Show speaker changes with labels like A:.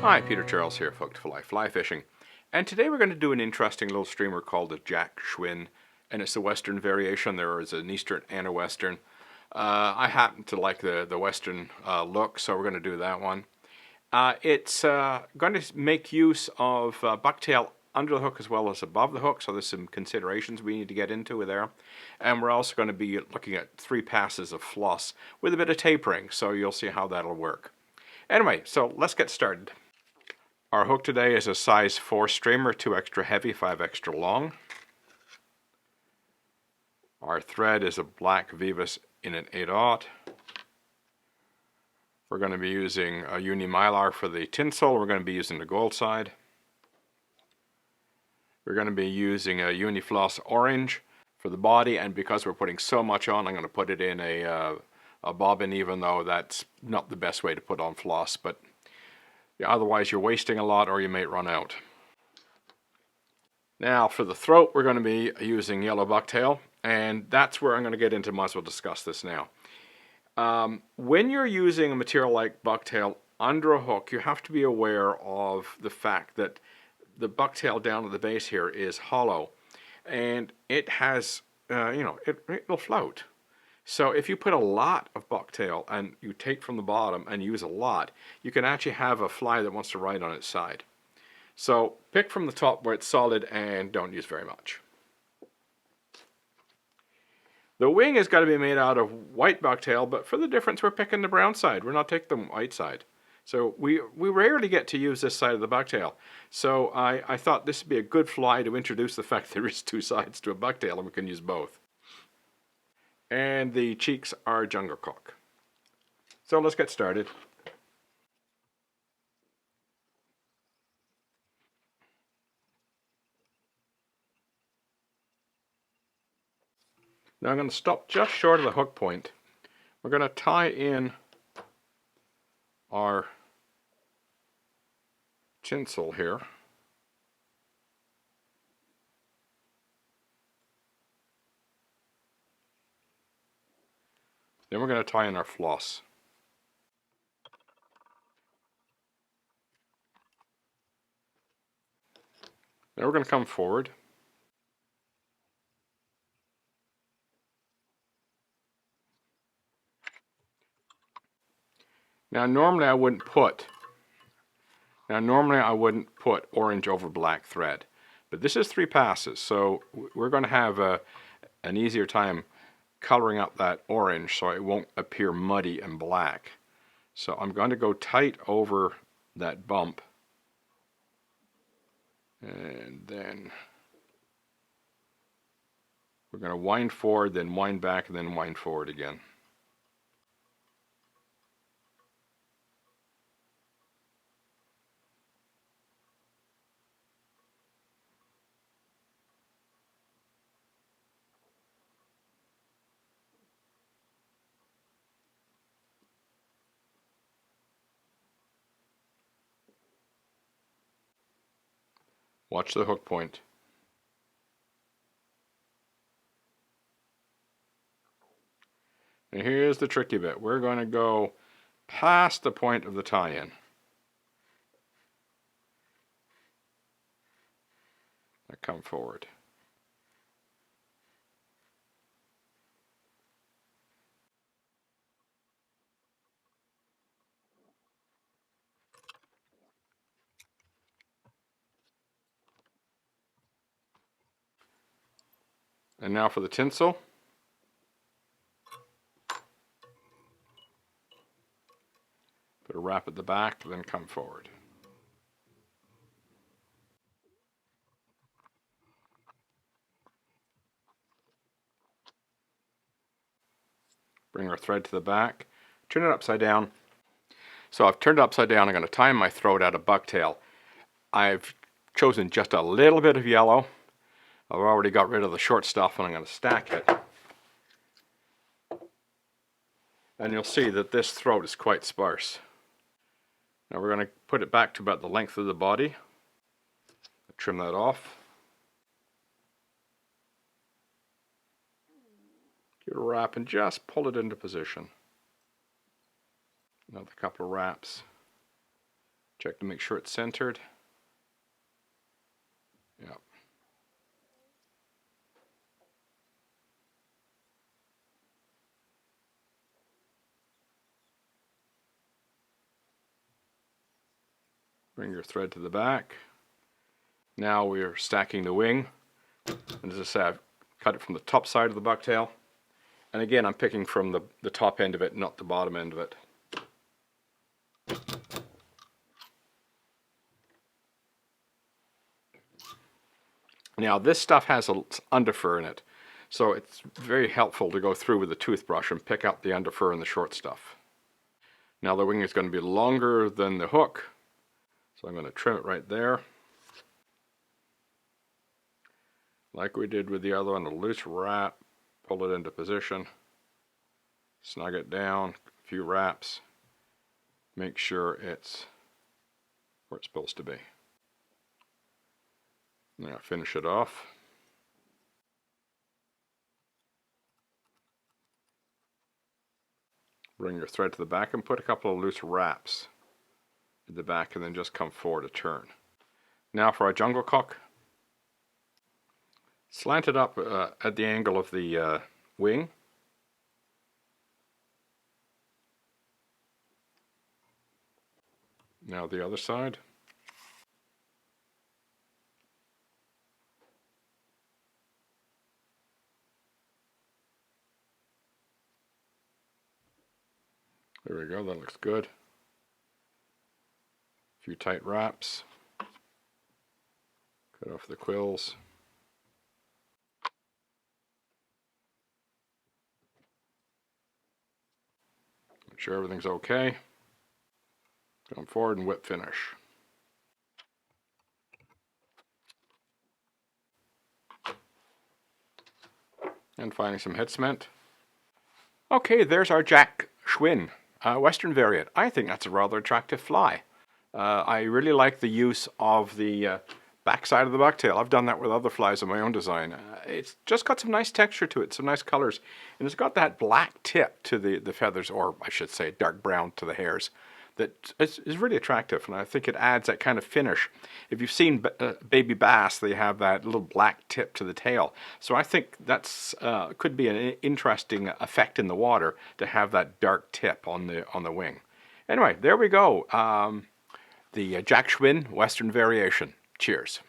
A: Hi, Peter Charles here, Folk to Fly Fishing, and today we're going to do an interesting little streamer called the Jack Schwin, and it's the western variation. There is an eastern and a western. I happen to like the western look, so we're going to do that one. It's going to make use of bucktail under the hook as well as above the hook, so there's some considerations we need to get into there. And we're also going to be looking at 3 passes of floss with a bit of tapering, so you'll see how that'll work. Anyway, so let's get started. Our hook today is a size 4 streamer, 2 extra heavy, 5 extra long. Our thread is a black Veevus in an 8/0. We're going to be using a uni mylar for the tinsel. We're going to be using the gold side. We're going to be using a uni floss orange for the body, and because we're putting so much on, I'm going to put it in a bobbin, even though that's not the best way to put on floss, but yeah, otherwise you're wasting a lot or you may run out. Now for the throat, we're going to be using yellow bucktail, and that's where I'm going to get into. Might as well discuss this now. When you're using a material like bucktail under a hook, you have to be aware of the fact that the bucktail down at the base here is hollow, and it has, it'll float. So if you put a lot of bucktail and you take from the bottom and use a lot, you can actually have a fly that wants to ride on its side. So pick from the top where it's solid and don't use very much. The wing has got to be made out of white bucktail, but for the difference we're picking the brown side. We're not taking the white side. So we rarely get to use this side of the bucktail. So I thought this would be a good fly to introduce the fact there is 2 sides to a bucktail and we can use both. And the cheeks are jungle cock. So let's get started. Now I'm going to stop just short of the hook point. We're going to tie in our tinsel here. Then we're going to tie in our floss. Then we're going to come forward. Now normally I wouldn't put orange over black thread, but this is 3 passes, so we're going to have an easier time coloring up that orange so it won't appear muddy and black. So I'm going to go tight over that bump, and then we're going to wind forward, then wind back, and then wind forward again. Watch the hook point. And here's the tricky bit. We're going to go past the point of the tie-in. Now come forward. And now for the tinsel. Put a wrap at the back, then come forward. Bring our thread to the back, turn it upside down. So I've turned it upside down. I'm going to tie my throat out of bucktail. I've chosen just a little bit of yellow. I've already got rid of the short stuff and I'm going to stack it. And you'll see that this throat is quite sparse. Now we're going to put it back to about the length of the body. Trim that off. Give it a wrap and just pull it into position. Another couple of wraps. Check to make sure it's centered. Yep. Bring your thread to the back. Now we're stacking the wing. And as I said, I've cut it from the top side of the bucktail. And again, I'm picking from the top end of it, not the bottom end of it. Now this stuff has an underfur in it, so it's very helpful to go through with a toothbrush and pick out the underfur and the short stuff. Now the wing is going to be longer than the hook, so I'm going to trim it right there. Like we did with the other one, a loose wrap, pull it into position, snug it down, a few wraps, make sure it's where it's supposed to be. Now finish it off. Bring your thread to the back and put a couple of loose wraps at the back and then just come forward a turn. Now for our jungle cock. Slant it up at the angle of the wing. Now the other side. There we go, that looks good. A few tight wraps. Cut off the quills. Make sure everything's okay. Come forward and whip finish. And finally some head cement. Okay, there's our Jack Schwin, Western variant. I think that's a rather attractive fly. I really like the use of the backside of the bucktail. I've done that with other flies in my own design. It's just got some nice texture to it, some nice colors. And it's got that black tip to the feathers, or I should say dark brown to the hairs. That is really attractive, and I think it adds that kind of finish. If you've seen baby bass, they have that little black tip to the tail. So I think that's could be an interesting effect in the water to have that dark tip on the wing. Anyway, there we go. The Jack Schwin Western variation. Cheers.